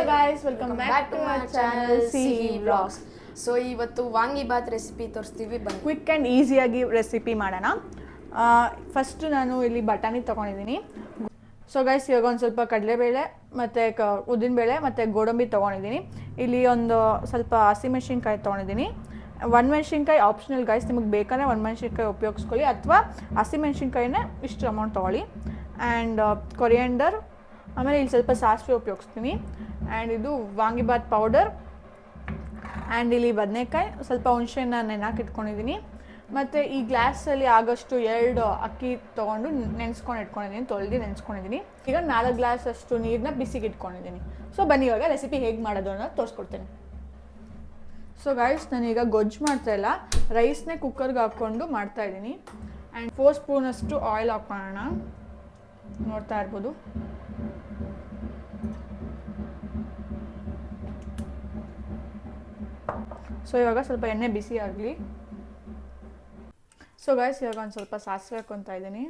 guys, welcome back to our channel CE Vlogs. So ಇವತ್ತು vangibath recipe ತೋರಿಸ್ತೀವಿ ಬನ್ನಿ. Quick and ಈಸಿಯಾಗಿ ರೆಸಿಪಿ ಮಾಡೋಣ. ಫಸ್ಟ್ ನಾನು ಇಲ್ಲಿ ಬಟಾಣಿ ತೊಗೊಂಡಿದ್ದೀನಿ. ಸೊ ಗೈಸ್, ಇವಾಗ ಒಂದು ಸ್ವಲ್ಪ ಕಡಲೆಬೇಳೆ ಮತ್ತು ಉದ್ದಿನಬೇಳೆ ಮತ್ತು ಗೋಡಂಬಿ ತೊಗೊಂಡಿದ್ದೀನಿ. ಇಲ್ಲಿ ಒಂದು ಸ್ವಲ್ಪ ಹಸಿಮೆಣ್ಸಿನ್ಕಾಯಿ ತೊಗೊಂಡಿದ್ದೀನಿ. ಒಣಮೆಣ್ಸಿನ್ಕಾಯಿ ಆಪ್ಷನಲ್ ಗೈಸ್, ನಿಮಗೆ ಬೇಕಾದ್ರೆ ಒಣಮೆಣ್ಸಿನ್ಕಾಯಿ ಉಪಯೋಗಿಸ್ಕೊಳ್ಳಿ ಅಥವಾ ಹಸಿಮೆಣ್ಸಿನ್ಕಾಯಿನೇ ಇಷ್ಟು ಅಮೌಂಟ್ ತೊಗೊಳ್ಳಿ. ಆ್ಯಂಡ್ ಕೊರಿಯಂಡರ್, ಆಮೇಲೆ ಇಲ್ಲಿ ಸ್ವಲ್ಪ ಸಾಸಿವೆ ಉಪಯೋಗಿಸ್ತೀನಿ. ಆ್ಯಂಡ್ ಇದು ವಾಂಗಿಬಾತ್ ಪೌಡರ್. ಆ್ಯಂಡ್ ಇಲ್ಲಿ ಬದನೆಕಾಯಿ, ಸ್ವಲ್ಪ ಹುಣಸೆಹಣ್ಣು ನೆನೆಹಾಕಿ ಇಟ್ಕೊಂಡಿದ್ದೀನಿ. ಮತ್ತು ಈ ಗ್ಲಾಸಲ್ಲಿ ಆಗೋಷ್ಟು 2 ಅಕ್ಕಿ ತೊಗೊಂಡು ನೆನೆಸ್ಕೊಂಡು ಇಟ್ಕೊಂಡಿದ್ದೀನಿ, ತೊಳೆದು ನೆನೆಸ್ಕೊಂಡಿದ್ದೀನಿ. ಈಗ 4 ಗ್ಲಾಸ್ ಅಷ್ಟು ನೀರನ್ನ ಬಿಸಿಗೆ ಇಟ್ಕೊಂಡಿದ್ದೀನಿ. ಸೊ ಬನ್ನಿ ಇವಾಗ ರೆಸಿಪಿ ಹೇಗೆ ಮಾಡೋದು ಅನ್ನೋದು ತೋರಿಸ್ಕೊಡ್ತೀನಿ. ಸೊ ಗೈಸ್, ನಾನೀಗ ಗೊಜ್ಜು ಮಾಡ್ತಾಯಿಲ್ಲ, ರೈಸ್ನೇ ಕುಕ್ಕರ್ಗೆ ಹಾಕ್ಕೊಂಡು ಮಾಡ್ತಾಯಿದ್ದೀನಿ. ಆ್ಯಂಡ್ 4 ಸ್ಪೂನಷ್ಟು ಆಯಿಲ್ ಹಾಕೋಣ. ನೋಡ್ತಾ ಇರ್ಬೋದು. ಸೊ ಇವಾಗ ಸ್ವಲ್ಪ ಎಣ್ಣೆ ಬಿಸಿ ಆಗಲಿ. ಸೊ ಗೈಸ್, ಇವಾಗ ಒಂದು ಸ್ವಲ್ಪ ಸಾಸಿವೆ ಹಾಕ್ಕೊತಾ ಇದ್ದೀನಿ.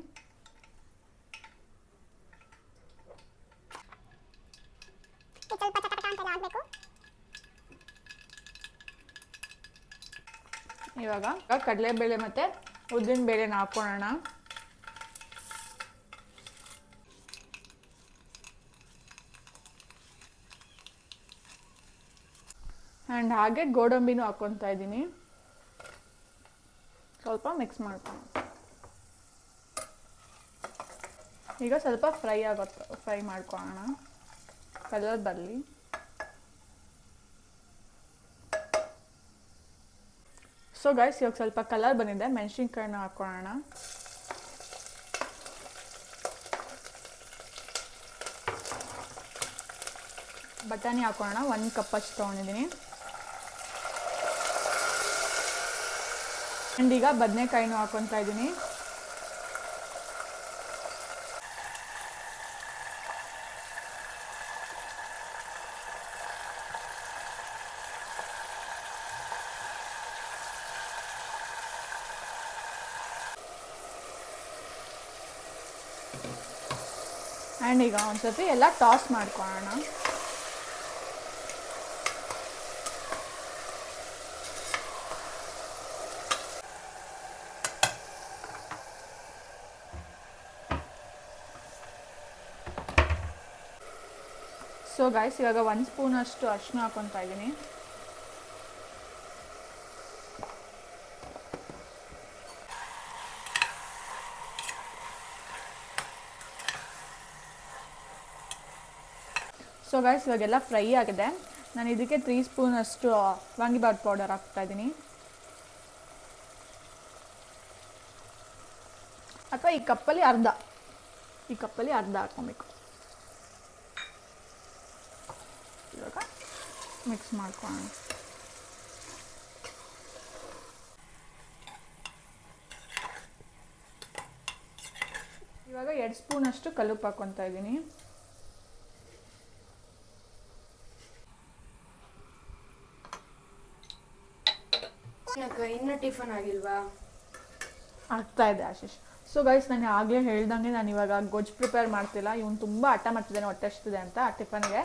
ಇವಾಗ ಕಡಲೆಬೇಳೆ ಮತ್ತು ಉದ್ದಿನಬೇಳೆನ ಹಾಕೋಣ. ಆ್ಯಂಡ್ ಹಾಗೆ ಗೋಡಂಬಿನೂ ಹಾಕ್ಕೊತಾ ಇದ್ದೀನಿ. ಸ್ವಲ್ಪ ಮಿಕ್ಸ್ ಮಾಡ್ಕೊಂಡು ಈಗ ಸ್ವಲ್ಪ ಫ್ರೈ ಮಾಡ್ಕೊಳ್ಳೋಣ, ಕಲರ್ ಬರಲಿ. ಸೊ ಗೈಸ್, ಇವಾಗ ಸ್ವಲ್ಪ ಕಲರ್ ಬಂದಿದೆ, ಮೆಣಸಿನ್ಕಾಯಿನ ಹಾಕ್ಕೊಳ್ಳೋಣ. ಬಟಾಣಿ ಹಾಕೋಣ, 1 ಕಪ್ ಅಷ್ಟು ತೊಗೊಂಡಿದ್ದೀನಿ. ಆ್ಯಂಡ್ ಈಗ ಬದನೆಕಾಯಿನೂ ಹಾಕ್ಕೊತಾ ಇದ್ದೀನಿ. ಆ್ಯಂಡ್ ಈಗ ಒಂದು ಸ್ವಲ್ಪ ಎಲ್ಲ ಟಾಸ್ ಮಾಡ್ಕೊಳ್ಳೋಣ. ಸೊ ಗೈಸ್, ಇವಾಗ 1 ಸ್ಪೂನಷ್ಟು ಅರಿಶಿನ ಹಾಕ್ಕೊತಾ ಇದ್ದೀನಿ. ಸೊ ಗೈಸ್, ಇವಾಗೆಲ್ಲ ಫ್ರೈ ಆಗಿದೆ. ನಾನು ಇದಕ್ಕೆ 3 ಸ್ಪೂನಷ್ಟು ವಾಂಗಿಬಾತ್ ಪೌಡರ್ ಹಾಕ್ತಾ ಇದ್ದೀನಿ. ಅಥವಾ ಈ ಕಪ್ಪಲ್ಲಿ ಅರ್ಧ ಹಾಕ್ಕೊಬೇಕು. ಇವಾಗ ಮಿಕ್ಸ್ ಮಾಡ್ಕೊಳ್ಳೋಣ. ಇವಾಗ 2 ಸ್ಪೂನಷ್ಟು ಕಲ್ಲುಪ್ಪು ಹಾಕ್ಕೊತಾ ಇದ್ದೀನಿ. ಇನ್ನು ಟಿಫನ್ ಆಗಿಲ್ವಾ? ಆಗ್ತಾ ಇದೆ ಆಶೀಶ್. ಸೊ ಗೈಸ್, ನಾನು ಆಗಲೇ ಹೇಳ್ದಂಗೆ ನಾನು ಇವಾಗ ಗೊಜ್ಜು ಪ್ರಿಪೇರ್ ಮಾಡ್ತಿಲ್ಲ. ಇವನು ತುಂಬ ಹಠ ಮಾಡ್ತಿದ್ದಾನೆ ಹೊಟ್ಟೆ ಹಸಿತಿದೆ ಅಂತ ಟಿಫನ್ಗೆ.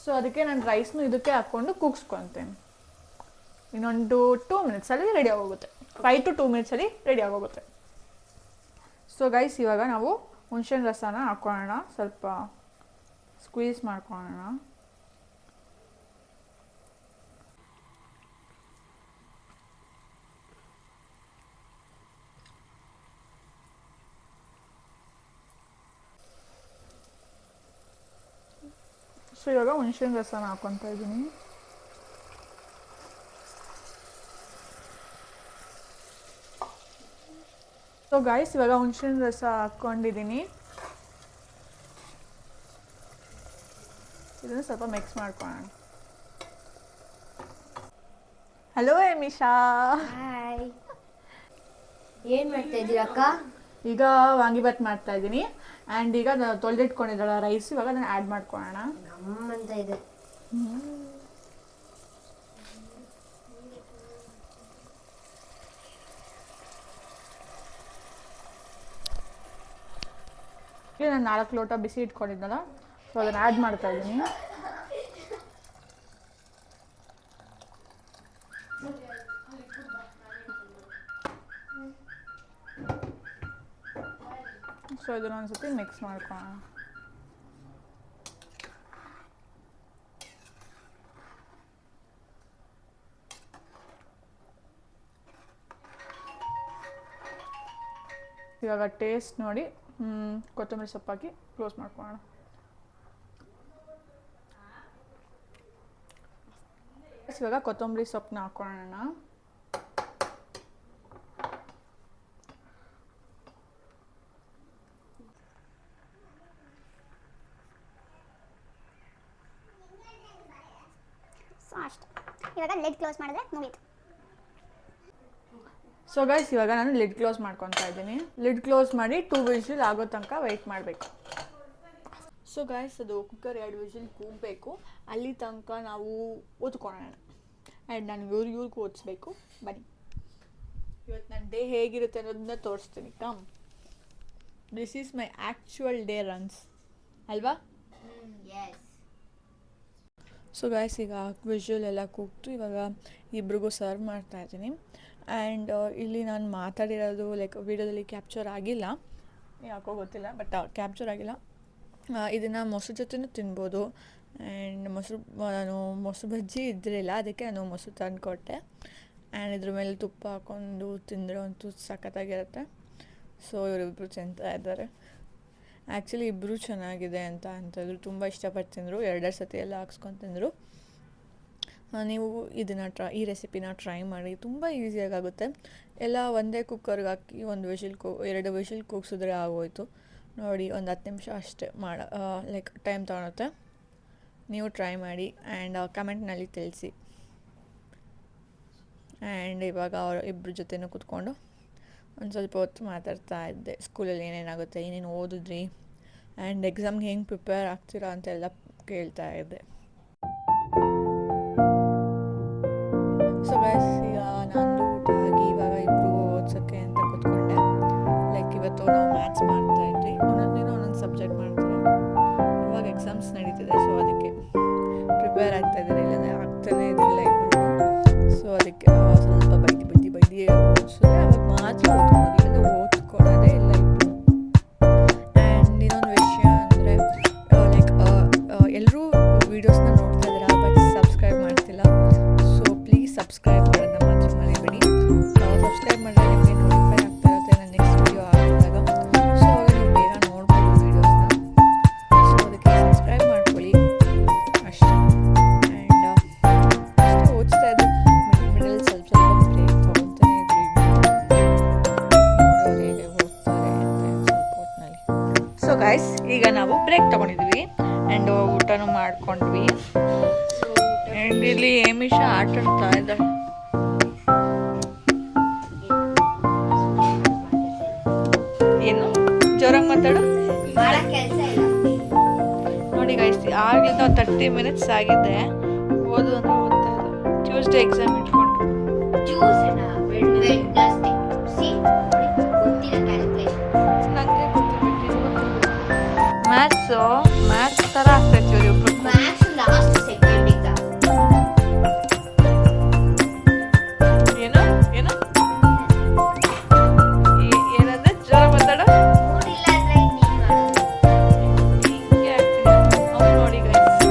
ಸೊ ಅದಕ್ಕೆ ನಾನು ರೈಸ್ನು ಇದಕ್ಕೆ ಹಾಕ್ಕೊಂಡು ಕೂಗಿಸ್ಕೊತೇನೆ. ಇನ್ನೊಂದು 2 ಮಿನಿಟ್ಸಲ್ಲಿ ರೆಡಿ ಆಗೋಗುತ್ತೆ. 5 to 2 ಮಿನಿಟ್ಸಲ್ಲಿ ರೆಡಿ ಆಗೋಗುತ್ತೆ. ಸೊ ಗೈಸ್, ಇವಾಗ ನಾವು ಹುಣಸೆಹಣ್ಣು ರಸನ ಹಾಕ್ಕೊಳ್ಳೋಣ, ಸ್ವಲ್ಪ ಸ್ಕ್ವೀಸ್ ಮಾಡ್ಕೊಳ್ಳೋಣ. ಸೊ ಇವಾಗ ಹುಣಸೆಹಣ್ಣು ರಸನ ಹಾಕ್ಕೊತಾ ಇದ್ದೀನಿ. ಸೊ ಗೈಸ್, ಇವಾಗ ಹುಣಸೆಹಣ್ಣು ರಸ ಹಾಕ್ಕೊಂಡಿದ್ದೀನಿ. ಇದನ್ನು ಸ್ವಲ್ಪ ಮಿಕ್ಸ್ ಮಾಡ್ಕೊಳ್ಳೋಣ. ಹಲೋ ಎಮಿಷಾ. ಹಾಯ್, ಏನು ಮಾಡ್ತಾ ಇದ್ದೀರಾ ಅಕ್ಕ? ಈಗ ವಾಂಗಿಬಾತ್ ಮಾಡ್ತಾ ಇದ್ದೀನಿ. ಆ್ಯಂಡ್ ಈಗ ತೊಳೆದಿಟ್ಕೊಂಡಿದ್ದಾಳ ರೈಸ್, ಇವಾಗ ನಾನು ಆ್ಯಡ್ ಮಾಡ್ಕೊಳ್ಳೋಣ. ನಮ್ಮಂತ ಇದೆ. ನಾನು 4 ಲೋಟ ಬಿಸಿ ಇಟ್ಕೊಂಡಿದ್ದಲ್ಲ, ಸೊ ಅದನ್ನು ಆ್ಯಡ್ ಮಾಡ್ತಾ ಇದ್ದೀನಿ. ಸೊ ಇದನ್ನ ಒಂದ್ಸತಿ ಮಿಕ್ಸ್ ಮಾಡ್ಕೊಳ್ಳೋಣ. ಇವಾಗ ಟೇಸ್ಟ್ ನೋಡಿ ಕೊತ್ತಂಬರಿ ಸೊಪ್ಪು ಹಾಕಿ ಕ್ಲೋಸ್ ಮಾಡ್ಕೊಳ್ಳೋಣ. ಇವಾಗ ಕೊತ್ತಂಬರಿ ಸೊಪ್ಪನ್ನ ಹಾಕೊಳ್ಳೋಣ. ಸೊ ಅಷ್ಟೇ. ಇವಾಗ ಲಿಡ್ ಕ್ಲೋಸ್ ಮಾಡಿದ್ರೆ ಮುಗೀತು. ಸೊ ಗೈಸ್ ಇವಾಗ ನಾನು ಲಿಡ್ ಕ್ಲೋಸ್ ಮಾಡ್ಕೊತಾ ಇದ್ದೀನಿ. ಲಿಡ್ ಕ್ಲೋಸ್ ಮಾಡಿ 2 ವಿಷಲ್ ಆಗೋ ತನಕ ವೆಯ್ಟ್ ಮಾಡಬೇಕು. ಸೊ ಗೈಸ್ ಅದು ಕುಕ್ಕರ್ 2 ವಿಷಲ್ ಕೂಗಬೇಕು, ಅಲ್ಲಿ ತನಕ ನಾವು ಓದ್ಕೊಳ್ಳೋಣ. ಆ್ಯಂಡ್ ನಾನು ಇವ್ರಿಗೂ ಓದಿಸ್ಬೇಕು. ಬನ್ನಿ ಇವತ್ತು ನನ್ನ ಡೇ ಹೇಗಿರುತ್ತೆ ಅನ್ನೋದನ್ನ ತೋರಿಸ್ತೀನಿ. Come, this is my actual day runs ಅಲ್ವಾ? ಸೊ ಗೈಸ್ ಈಗ ವಿಷುವಲ್ ಎಲ್ಲ ಕೂಗ್ತು. ಇವಾಗ ಇಬ್ರಿಗೂ ಸರ್ವ್ ಮಾಡ್ತಾಯಿದ್ದೀನಿ. ಆ್ಯಂಡ್ ಇಲ್ಲಿ ನಾನು ಮಾತಾಡಿರೋದು ಲೈಕ್ ವೀಡಿಯೋದಲ್ಲಿ ಕ್ಯಾಪ್ಚರ್ ಆಗಿಲ್ಲ, ಯಾಕೋ ಗೊತ್ತಿಲ್ಲ, ಬಟ್ ಕ್ಯಾಪ್ಚರ್ ಆಗಿಲ್ಲ. ಇದನ್ನು ಮೊಸರು ಜೊತೆನೂ ತಿನ್ಬೋದು. ಆ್ಯಂಡ್ ನಾನು ಮೊಸರು ಬಜ್ಜಿ ಇದ್ದಿರಲಿಲ್ಲ, ಅದಕ್ಕೆ ನಾನು ಮೊಸರು ತಂದು ಕೊಟ್ಟೆ. ಆ್ಯಂಡ್ ಇದ್ರ ಮೇಲೆ ತುಪ್ಪ ಹಾಕ್ಕೊಂಡು ತಿಂದರೆ ಅಂತೂ ಸಖತ್ತಾಗಿರುತ್ತೆ. ಸೊ ಇವರಿಬ್ಬರು ತಿಂತಾ ಇದ್ದಾರೆ. ಆ್ಯಕ್ಚುಲಿ ಇಬ್ಬರು ಚೆನ್ನಾಗಿದೆ ಅಂತ ಅಂತಂದರು, ತುಂಬ ಇಷ್ಟಪಟ್ಟು ತಿಂದರು. 2 ಸತಿ ಎಲ್ಲ ಹಾಕ್ಸ್ಕೊಂಡು ತಿಂದರು. ನೀವು ಇದನ್ನು ಈ ರೆಸಿಪಿನ ಟ್ರೈ ಮಾಡಿ, ತುಂಬ ಈಸಿಯಾಗುತ್ತೆ. ಎಲ್ಲ ಒಂದೇ ಕುಕ್ಕರ್ಗೆ ಹಾಕಿ 2 ವಿಷಲ್ ಕೂಗಿಸಿದ್ರೆ ಆಗೋಯ್ತು. ನೋಡಿ, ಒಂದು 10 ನಿಮಿಷ ಅಷ್ಟೇ ಲೈಕ್ ಟೈಮ್ ತೊಗೊಳುತ್ತೆ. ನೀವು ಟ್ರೈ ಮಾಡಿ ಆ್ಯಂಡ್ ಕಮೆಂಟ್ನಲ್ಲಿ ತಿಳಿಸಿ. ಆ್ಯಂಡ್ ಇವಾಗ ಇಬ್ಬರ ಜೊತೆನೂ ಕೂತ್ಕೊಂಡು ಒಂದು ಸ್ವಲ್ಪ ಹೊತ್ತು ಮಾತಾಡ್ತಾ ಇದ್ದೆ. ಸ್ಕೂಲಲ್ಲಿ ಏನೇನಾಗುತ್ತೆ, ಏನೇನು ಓದಿದ್ರಿ, ಆ್ಯಂಡ್ ಎಕ್ಸಾಮ್ಗೆ ಹೆಂಗೆ ಪ್ರಿಪೇರ್ ಆಗ್ತೀರಾ ಅಂತೆಲ್ಲ ಕೇಳ್ತಾ ಇದ್ದೆ. ಸೊ ಗೈಸ್ ಈಗ ನಂದು ಊಟ ಆಗಿ ಇವಾಗ ಇಬ್ಬರು ಓದ್ಸೋಕ್ಕೆ ಅಂತ ಕೂತ್ಕೊಂಡೆ. ಲೈಕ್ ಇವತ್ತು ನಾವು ಮ್ಯಾಥ್ಸ್ ಮಾಡ್ತಾಯಿದ್ವಿ, ಒಂದೊಂದು ದಿನ ಒಂದೊಂದು ಸಬ್ಜೆಕ್ಟ್ ಮಾಡ್ತಾರೆ. ಇವಾಗ ಎಕ್ಸಾಮ್ಸ್ ನಡೀತಿದೆ, ಸೊ ಅದಕ್ಕೆ ಪ್ರಿಪೇರ್ ಆಗ್ತಾಯಿದ್ದಾರೆ, ಇಲ್ಲಾಂದರೆ ಆಗ್ತಾನೇ ಇದ್ದಿಲ್ಲ ಇಬ್ಬರು. ಸೊ ಅದಕ್ಕೆ ಸ್ವಲ್ಪ ಬೈದಿ ಓದಿಸಿದ್ರೆ ಅವಾಗ ಮಾತ್ರ ಓದ್ಕೊಳೋದು, ಇಲ್ಲಾಂದರೆ ಓದ್ಕೊಳ್ಳೋದೇ ಇಲ್ಲ ಇಬ್ಬರು. ಆ್ಯಂಡ್ ಇನ್ನೊಂದು ವಿಷಯ ಅಂದರೆ ಲೈಕ್ ಎಲ್ಲರೂ ವೀಡಿಯೋಸ್ನ ನೋಡ್ತಾ ಇದ್ದೀರಾ, ಬಟ್ ಸಬ್ಸ್ಕ್ರೈಬ್ ಮಾಡ್ತಿಲ್ಲ. ಸೊ ಪ್ಲೀಸ್ ಸಬ್ಸ್ಕ್ರೈಬ್ ಮಾಡೋದನ್ನ ಮಾತ್ರ ಮರಿಬೇಡಿ. ಸಬ್ಸ್ಕ್ರೈಬ್ ಮಾಡಿದ್ರೆ ನಿಮಗೆ ನೋಟಿಫೈ ಆಗ್ತಾ ಇರುತ್ತೆ ನಾನು ನೆಕ್ಸ್ಟ್ ವೀಡಿಯೋ ಹಾಕಿದಾಗ. ಸೊ ಅವಾಗ ನೀವು ಬೇಗ ನೋಡ್ಬೋದು ವೀಡಿಯೋಸ್ನ. ಸೊ ಅದಕ್ಕೆ ಸಬ್ಸ್ಕ್ರೈಬ್ ಮಾಡ್ಕೊಳ್ಳಿ ಅಷ್ಟೇ. ಆ್ಯಂಡ್ ಅಷ್ಟೇ ಓದಿಸ್ತಾ ಇದ್ದು ಮಿಡಲ್ ಸ್ವಲ್ಪ ಬ್ರೇಕ್ ತೊಗೊತಾನೆ ಇದ್ರಿ, ನೋಡೋರು ಹೇಗೆ ಓದ್ತಾರೆ ಅಂತ ಸ್ವಲ್ಪ ಹೊತ್ತಿನಲ್ಲಿ. ಸೊ ಗೈಸ್ ಈಗ ನಾವು ಬ್ರೇಕ್ ತೊಗೊಂಡಿದ್ವಿ ಆ್ಯಂಡ್ ಊಟನೂ ಮಾಡ್ಕೊಂಡ್ವಿ. ಆ್ಯಂಡ್ ಇಲ್ಲಿ ಏಮಿಷ ಆಟ ಆಡ್ತಾ ಇದ್ದಾಳೆ. ಏನು ಜೋರಾಗಿ ಮಾತಾಡು. ನೋಡಿ ಗೈಸ್, ಆಗಲಿಂದ 30 ಮಿನಿಟ್ಸ್ ಆಗಿದೆ. ಓದು ಅಂದ್ರೆ ಓದ್ತಾ ಇದ್ದಾರೆ. ಟ್ಯೂಸ್ಡೇ ಎಕ್ಸಾಮ್ ಇಟ್ಕೊಂಡು ನನಗೆ ಮ್ಯಾಥ್ಸ್ ಥರ ಆಗ್ತೈತಿ ಇವ್ರಿಬ್ರು. ಏನು ಏನು ಏನಂದ್ರೆ ಜೋರ ಮಾತಾಡ ಹಿಂಗೆ ಆಗ್ತೀನಿ. ಅವ್ನು ನೋಡಿ ಗೈಸ್,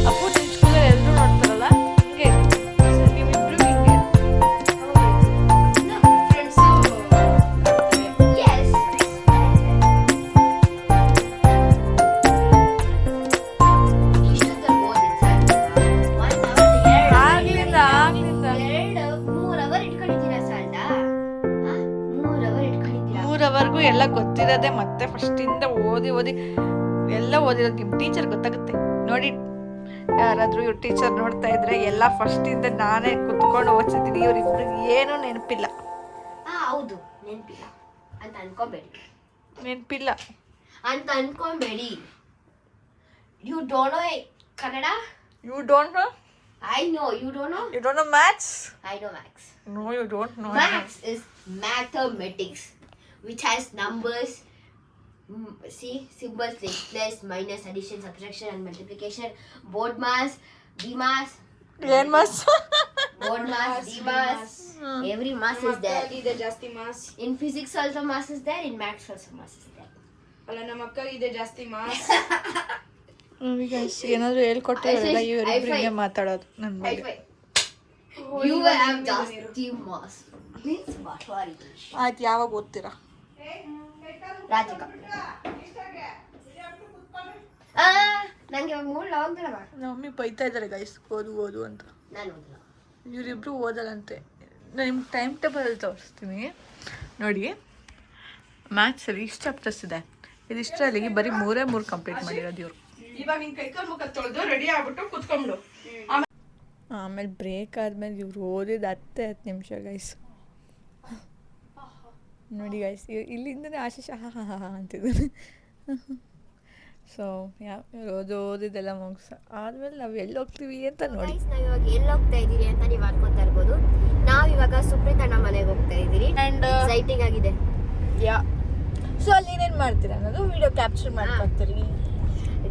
ಅಪ್ಪು ನಿನ್ನ ಸ್ಕೂಲಲ್ಲಿ ಎಲ್ಲರೂ ನೋಡ್ತಾರಲ್ಲ, ಹಿಂಗೆ ನೀವಿಬ್ರು ಹಿಂಗೆ. ಆಗ್ಲಿಂದ 3 ಅವರ್ಗೂ ಎಲ್ಲ ಗೊತ್ತಿರೋದೆ, ಮತ್ತೆ ಫಸ್ಟಿಂದ ಓದಿ ಎಲ್ಲ ಓದಿರೋದು ನಿಮ್ಮ ಟೀಚರ್ ಗೊತ್ತಾಗುತ್ತೆ ನೋಡಿ. ಯಾರಾದರೂ ಇವ್ರ ಟೀಚರ್ ನೋಡ್ತಾ ಇದ್ರೆ ಎಲ್ಲ ಫಸ್ಟಿಂದ ನಾನೇ ಕುತ್ಕೊಂಡು ಓದಿಸಿದ್ದೀನಿ. ಇವ್ರಿಬ್ರಿಗೆ ಏನೂ ನೆನಪಿಲ್ಲ. ಹೌದು, ನೆನಪಿಲ್ಲ ಅಂತ ಅನ್ಕೋಬೇಡಿ. ನೆನಪಿಲ್ಲ ಅಂತ ಅನ್ಕೋಬೇಡಿ. You don't know Kannada? You don't know? I know. You don't know? You don't know maths? I know maths. No, you don't know. Maths is mathematics, which has numbers. See, symbols like plus, minus, addition, subtraction, and multiplication. Board mass, D mass. N mass. Board mass, D mass. Every mass is there. ಇದೆ ಜಾಸ್ತಿ mass. In physics also mass is there. In maths also mass is there. ಅಲ್ಲ ನಮ್ಮ ಅಕ್ಕ ಇದೆ ಜಾಸ್ತಿ mass. Guys ಏನಾದರೂ ಹೇಳ್ಕೊಟ್ಟಿರಲ್ಲ ಇವರಿಬ್ಬರಿಗೆ ಮಾತಾಡೋದು ನನ್ನ ಬಗ್ಗೆ. You have ಜಾಸ್ತಿ mass. Means what are you? ಆಯ್ತು, ಯಾವಾಗ ಓದ್ತೀರಾ? ರಾಧಿಕಾ. ನಂಗೆ ಇವಾಗ ಮೂಡ್ ಹೋಗ್ತಿಲ್ಲ ಬಾ. ನಮ್ಮ ಮಮ್ಮಿ ಬೈತಾ ಇದ್ದಾರೆ ಗೈಸ್, ಓದು ಅಂತ. ನಾನು ಓದಿಲ್ಲ. ಇವರಿಬ್ರು ಓದಲ್ಲಂತೆ. ನಾನು ನಿಮ್ಗೆ ಟೈಮ್ ಟೇಬಲ್ ತೋರಿಸ್ತೀನಿ ನೋಡಿ. ಮ್ಯಾಥ್ಸಲ್ಲಿ ಇಷ್ಟು ಚಾಪ್ಟರ್ಸ್ ಇದೆ, ಇದಿಷ್ಟರಲ್ಲಿ ಬರೀ 3 ಕಂಪ್ಲೀಟ್ ಮಾಡಿರೋದು ಇವರು. ಇವಾಗ ನಿನ್ ಕೈಕಾಲು ಮುಖ ತೊಳೆದು ರೆಡಿ ಆಗ್ಬಿಟ್ಟು ಕುತ್ಕೊಂಡ್ಬಿಡು. ಆಮೇಲೆ ಬ್ರೇಕ್ ಆದಮೇಲೆ ಇವ್ರು ಓದಿದ 10 ನಿಮಿಷ ಗೈಸ್. ನೋಡಿ ಗೈಸ್, ಇಲ್ಲಿಂದನೇ ಆಶೀಶ್ ಅಂತಿದ್ದಾನೆ. ಸೊ ಓದಿದ್ದೆಲ್ಲ ಮುಗಿಸ ಆದ್ಮೇಲೆ ನಾವು ಎಲ್ಲಿ ಹೋಗ್ತೀವಿ ಅಂತ ನೋಡಿ. ನಾವು ಇವಾಗ ಎಲ್ಲಿ ಹೋಗ್ತಾ ಇದ್ದೀರಿ ಅಂತ ನೀವು ಅನ್ಕೊಂತಾ ಇರ್ಬೋದು. ನಾವಿವಾಗ ಸುಪ್ರೀತಣ್ಣ ಮನೆಗೆ ಹೋಗ್ತಾ ಇದ್ದೀರಿ. ಆ್ಯಂಡ್ ಎಕ್ಸೈಟಿಂಗ್ ಆಗಿದೆ. ಸೊ ಅಲ್ಲಿ ಏನೇನು ಮಾಡ್ತೀರಾ ಅನ್ನೋದು ವಿಡಿಯೋ ಕ್ಯಾಪ್ಚರ್ ಮಾಡ್ಕೊತೀರಿ.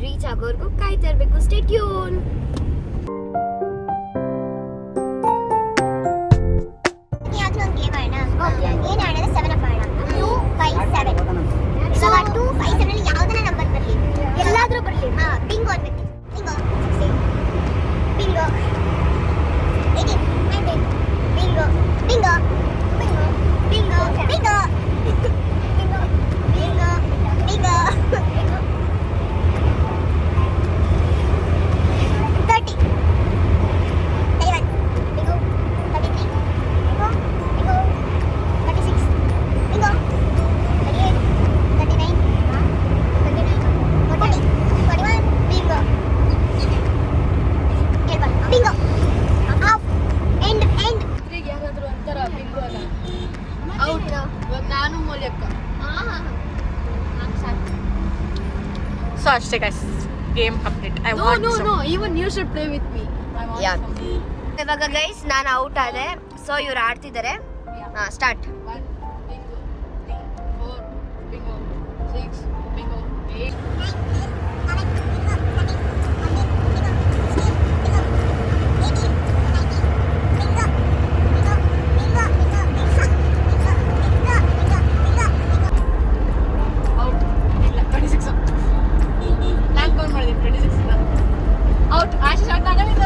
ರೀಚ್ ಆಗೋರ್ಗು ಕಾಯ್ತಾ ಇರಬೇಕು. Stay tune. ಏನು ಆಡೋದು 7 ಅಪ್ ಆಡೋಣ. 2 5 7. ಸೊ 2 5 7 ಅಲ್ಲಿ ಯಾವ್ದನ್ನ ನಂಬರ್ ಬರಲಿ, ಎಲ್ಲಾದ್ರೂ ಬರಲಿ. ಬಿಂಗೋ ಅನ್ಬೇಕು. Bingo 16 bingo 18 19 bingo bingo bingo bingo bingo bingo bingo bingo 30 31 bingo 33 bingo bingo 36 bingo 38 39 40 41 bingo bingo off end ಯಾರಾದ್ರೂ ಅಂತಾರ ಬಿಂಗು ಅಲ್ಲ ಔಟ್. ಇವಾಗ ನಾನು ಮೌಲ್ಯಕ್ಕ. ಸೊ ಅಷ್ಟೇ guys, game complete. I No, want no, no. Even you should play with me. ಇವಾಗ guys ನಾನು out ಆದೆ. ಸೊ ಇವ್ರು ಆಡ್ತಿದ್ದಾರೆ. Start. 1 bingo 3 4 bingo 6 bingo 8. Out. ಇಲ್ಲ 26. ನಾನು ಕಾಲ್ ಮಾಡಿದ್ದೀನಿ 26 ಇಂದ ಔಟ್. ಆಶೀಶ್ ಔಟ್ ಆಗಲಿಲ್ಲ.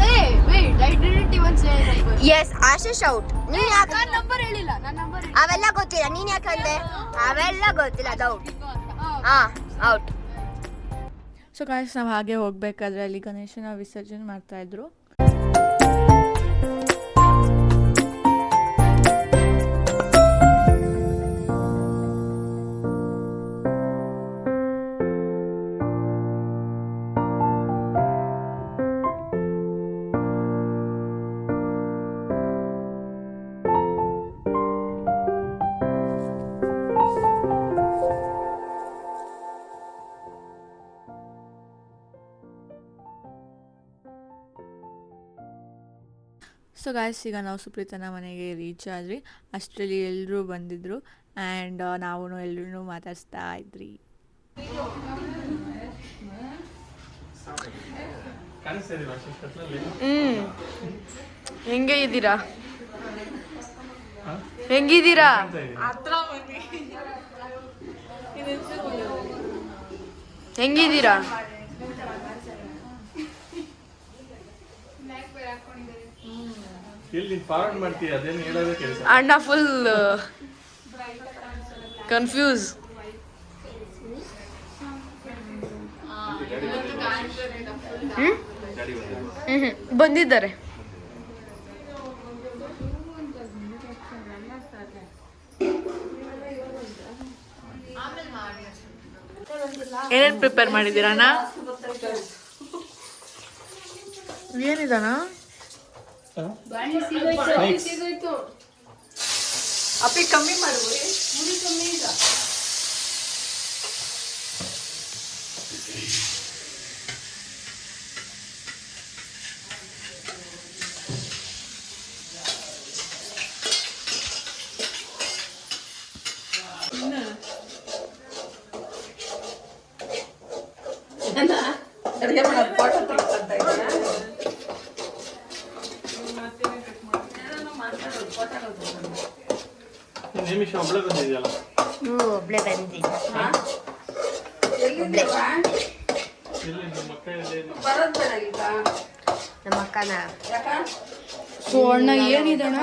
Hey wait, I didn't even say number. Yes Ashish out. ನೀನ್ ಯಾಕೆ ನಾನು ನಂಬರ್ ಹೇಳಿಲ್ಲ. ನನ್ನ ನಂಬರ್ ಅವೆಲ್ಲ ಗೊತ್ತಿಲ್ಲ. ನೀನ್ ಯಾಕಂದೆ? ಅವೆಲ್ಲ ಗೊತ್ತಿಲ್ಲ. ಅದು ಔಟ್. ಔಟ್. ಸೊ ಗಾಯ್ಸ್, ನಾವು ಹಾಗೆ ಹೋಗ್ಬೇಕಾದ್ರೆ ಅಲ್ಲಿ ಗಣೇಶನ ವಿಸರ್ಜನೆ ಮಾಡ್ತಾಯಿದ್ರು. ಸೊ ಗಾಯ್ಸ್, ಈಗ ನಾವು ಸುಪ್ರೀತನ ಮನೆಗೆ ರೀಚ್ ಆದ್ರಿ. ಅಷ್ಟರಲ್ಲಿ ಎಲ್ಲರೂ ಬಂದಿದ್ರು ಆ್ಯಂಡ್ ನಾವು ಎಲ್ಲರೂ ಮಾತಾಡಿಸ್ತಾ ಇದ್ರಿ. ಹೆಂಗಿದ್ದೀರಾ? ಹೆಂಗಿದ್ದೀರಾ? ಹೆಂಗಿದ್ದೀರಾ? ಅಣ್ಣ ಫುಲ್ ಕನ್ಫ್ಯೂಸ್. ಬಂದಿದ್ದಾರೆ. ಏನೇನು ಪ್ರಿಪೇರ್ ಮಾಡಿದ್ದೀರಾ ಅಣ್ಣ? ಏನಿದಾನ? ಅಪ್ಪಿ ಕಮ್ಮಿ ಮಾಡ್ಬೋದು. ಅಡುಗೆ ಮಾಡೋದು ಫೋಟೋ ತೆಗೆದುಕೊಂತ ಇದ್ದೀರಾ? ಒಬ್ಳೆ ಬಂದಿದ್ದೀನಿ. ನಮ್ಮ ಅಕ್ಕನ ಸೊ ಅಣ್ಣ ಏನಿದಣ್ಣ?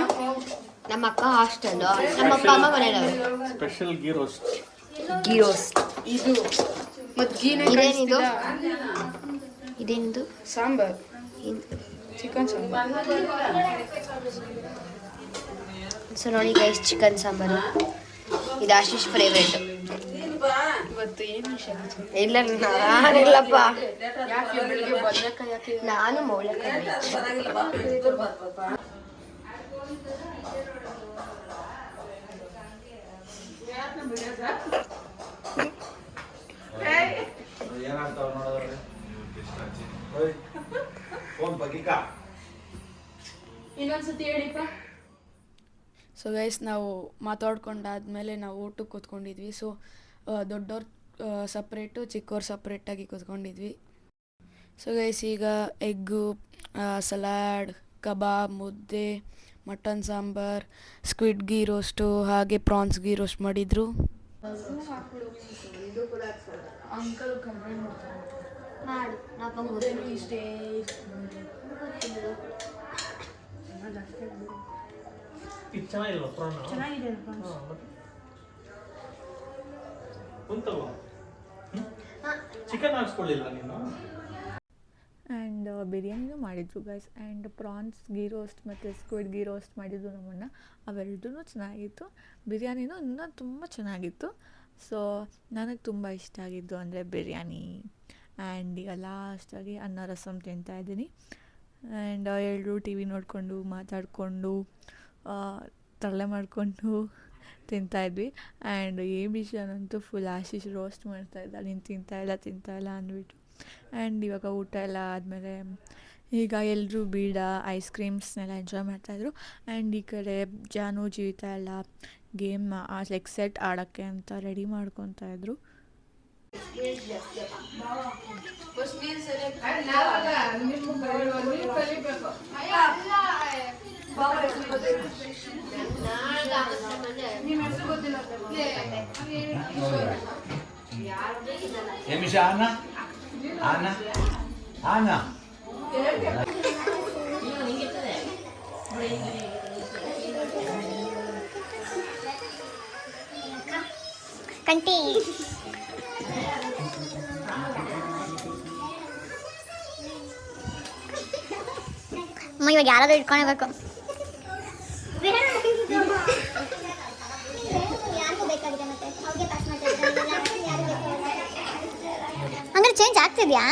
ನಮ್ಮ ಅಕ್ಕ ಹಾಸ್ಟೆಲ್, ನಮ್ಮ ಅಪ್ಪ ಅಮ್ಮ ಮನೆಯವರು. Special ghee roast. Ghee roast. ಇದು ಮತ್ತು ಗೀನೇ ಇದೇನಿದು? ಇದೇನಿದು? ಸಾಂಬಾರ್, ಚಿಕನ್ ಸಾಂಬಾರ್. ಸೊ ನೋಡಿ ಗೈಸ್, ಚಿಕನ್ ಸಾಂಬಾರು. ಇದು ಆಶೀಶ್ ಫೇವ್ರೇಟ್. ಇವತ್ತು ಏನು ವಿಷಯ? ಇಲ್ಲ ನಾನಿಲ್ಲಪ್ಪ, ಯಾಕೆ ಬೆಳಿಗ್ಗೆ ಬದನೆಕಾಯಿ ಯಾಕೆ? ನಾನು ಮೌಲಕಾಯಿ. ಇನ್ನೊಂದ್ಸತಿ ಹೇಳಿಪ್ಪ. ಸೊ ಗೈಸ್, ನಾವು ಮಾತಾಡ್ಕೊಂಡಾದ್ಮೇಲೆ ನಾವು ಊಟಕ್ಕೆ ಕೂತ್ಕೊಂಡಿದ್ವಿ. ಸೊ ದೊಡ್ಡವ್ರು ಸಪ್ರೇಟು, ಚಿಕ್ಕವ್ರು ಸಪ್ರೇಟಾಗಿ ಕೂತ್ಕೊಂಡಿದ್ವಿ. ಸೊ ಗೈಸ್, ಈಗ ಎಗ್ಗು, ಸಲಾಡ್, ಕಬಾಬ್, ಮುದ್ದೆ, mutton sambar, squid ghee roast, ಹಾಗೆ ಪ್ರಾನ್ಸ್ ಗೀ ರೋಸ್ಟ್ ಮಾಡಿದರು. ಅಂಕಲ್ ಕಂಪ್ಲೇಂಟ್ ಮಾಡ್ತಾರೆ. ಮಾಡು, ಚಿಕನ್ ಹಾಕ್ಸ್ಕೊಳ್ಳಿಲ್ಲ ನೀನು? ಆ್ಯಂಡ್ ಬಿರಿಯಾನಿನೂ ಮಾಡಿದ್ರು guys. And prawns ghee roast ಮತ್ತು ಸ್ಕ್ವಿಡ್ ಗೀ ರೋಸ್ಟ್ ಮಾಡಿದ್ದು ನಮ್ಮಣ್ಣ. ಅವೆರಡೂ ಚೆನ್ನಾಗಿತ್ತು. ಬಿರಿಯಾನಿನೂ ಇನ್ನೂ ತುಂಬ ಚೆನ್ನಾಗಿತ್ತು. ಸೊ ನನಗೆ ತುಂಬ ಇಷ್ಟ ಆಗಿದ್ದು ಅಂದರೆ ಬಿರಿಯಾನಿ. ಆ್ಯಂಡ್ ಈಗ ಲಾಸ್ಟಾಗಿ ಅನ್ನ ರಸಮ್ ತಿಂತಾಯಿದ್ದೀನಿ. ಆ್ಯಂಡ್ ಎಲ್ಲರೂ ಟಿ ವಿ ನೋಡಿಕೊಂಡು ಮಾತಾಡಿಕೊಂಡು ತರಲೆ ಮಾಡಿಕೊಂಡು ತಿಂತಾಯಿದ್ವಿ. ಆ್ಯಂಡ್ ಈ ವಿಷಯನಂತೂ ಫುಲ್ ಆಶೀಶ್ ರೋಸ್ಟ್ ಮಾಡ್ತಾಯಿದ್ದ, ನೀನು ತಿಂತಾಯಿಲ್ಲ ಅಂದ್ಬಿಟ್ಟು. ಆ್ಯಂಡ್ ಇವಾಗ ಊಟ ಎಲ್ಲ ಆದಮೇಲೆ ಈಗ ಎಲ್ಲರೂ ಬೀಡ ಐಸ್ ಕ್ರೀಮ್ಸ್ನೆಲ್ಲ ಎಂಜಾಯ್ ಮಾಡ್ತಾಯಿದ್ರು. ಆ್ಯಂಡ್ ಈ ಕಡೆ ಜಾನು ಜೀವಿತ ಎಲ್ಲ ಗೇಮ್ ಲೈಕ್ ಸೆಟ್ ಆಡೋಕ್ಕೆ ಅಂತ ರೆಡಿ ಮಾಡ್ಕೊತಾಯಿದ್ರು. ಕಂಟಿ ಅಮ್ಮ ಇವಾಗ ಯಾರಾದ್ರೂ ಇಟ್ಕೊಳ್ಬೇಕು. ಹಂಗಾರೆ ಚೇಂಜ್ ಆಗ್ತಿದ್ಯಾ?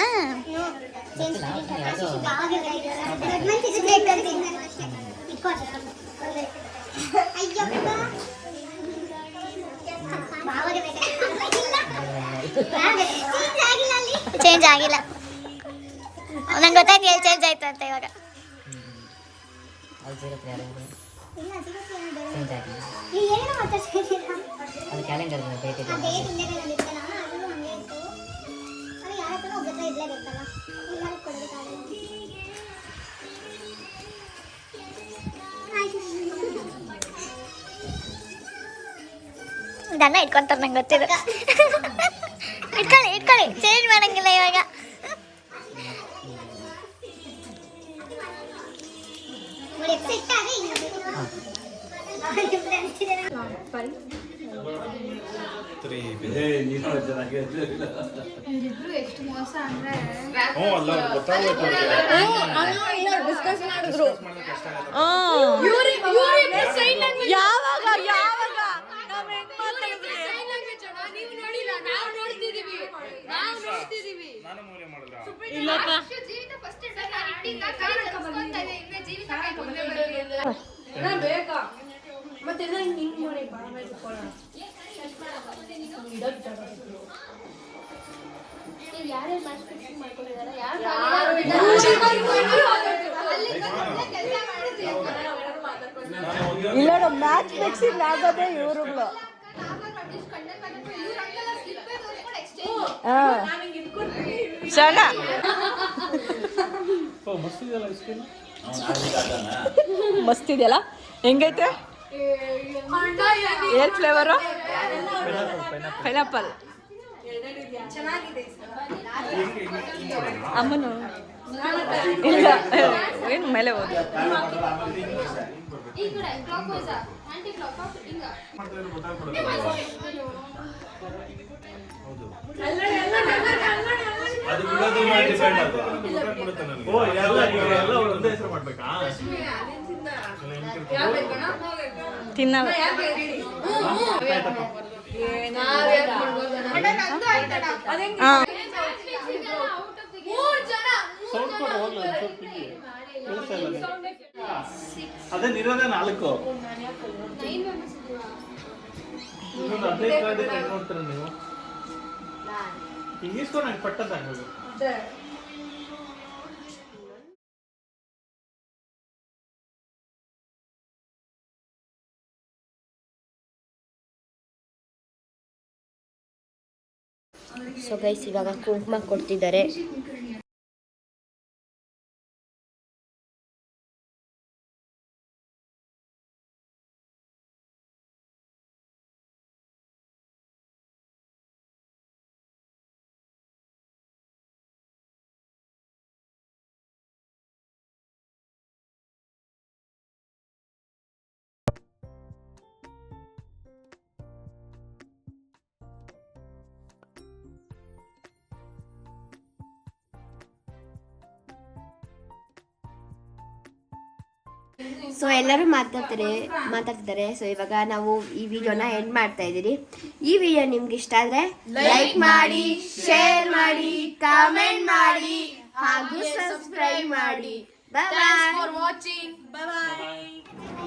ಚೇಂಜ್ ಆಗಿಲ್ಲ. ನಂಗೆ ಗೊತ್ತಾಯ್ತು ಎಲ್ಲಿ ಚೇಂಜ್ ಆಯ್ತು ಅಂತ. ಇವಾಗ ಇದನ್ನ ಇಟ್ಕೊಂತಾರೆ, ನಂಗೆ ಗೊತ್ತಿದೆ. ಇಟ್ಕೊಳ್ಳಿ, ಚೇಂಜ್ ಮಾಡಂಗಿಲ್ಲ ಇವಾಗ. ಎಷ್ಟು ಮೋಸ ಅಂದ್ರೆ ಡಿಸ್ಕಸ್ ಮಾಡಿದ್ರು. ಯಾವಾಗ ನಾವ್ ಹೆಂಗ್ ಮಾತಾಡಿದ್ವಿ? ಇಲ್ಲಪ್ಪ, ಬೇಕಾ ಮತ್ತೆ ಇಲ್ಲ ಮ್ಯಾಚ್ ಫಿಕ್ಸಿಂಗ್ ಆಗೋದೇ ಇವ್ರುಗಳು. ಮಸ್ತ್ ಇದೆಯಲ್ಲ, ಹೆಂಗೈತೆ? ಏನ್ ಫ್ಲೇವರು? ಪೈನಾಪಲ್. ಅಮ್ಮನು ಇಲ್ಲ ಏನು ಮೇಲೆ ಹೋದ ಅದು ಬಿಡೋದು ಮೇಲೆ ಡಿಪೆಂಡ್ ಅದು. ಓ ಎಲ್ಲ ಒಂದೇ ಹೆಸರು ಮಾಡ್ಬೇಕಾ? ತಿನ್ನ ಸೌಂಡ್ ಕೊಡು ಹೋಗ್ಲಿ ಒಂಚೂರು ಪಿಗಿ. ಕೇಳಿಸ್ತಾ ಇಲ್ಲ ನಿಂಗೆ? ಅದೇ ನಿರೋಧ 4. ಇನ್ನೊಂದು 15 ನೋಡ್ತೀರ ನೀವು? ಹಿಂಗಿಸ್ಕೊಂಡು ನಂಗೆ ಪಟ್ಟದ್ದಾಗೋದು. ಸೊ ಗೈಸ್ ಇವಾಗ ಕುಂಕುಮ ಕೊಡ್ತಿದ್ದಾರೆ. ಸೊ ಎಲ್ಲರೂ ಮಾತಾಡ್ತಿದ್ದಾರೆ. ಸೊ ಇವಾಗ ನಾವು ಈ ವಿಡಿಯೋನ ಎಂಡ್ ಮಾಡ್ತಾ ಇದ್ದೀರಿ. ಈ ವಿಡಿಯೋ ನಿಮ್ಗೆ ಇಷ್ಟ ಆದ್ರೆ ಲೈಕ್ ಮಾಡಿ, ಶೇರ್ ಮಾಡಿ, ಕಾಮೆಂಟ್ ಮಾಡಿ ಹಾಗೂ ಸಬ್ಸ್ಕ್ರೈಬ್ ಮಾಡಿ. ಬಾಯ್ ಬಾಯ್. ವಾಚಿಂಗ್. ಬಾಯ್ ಬಾಯ್.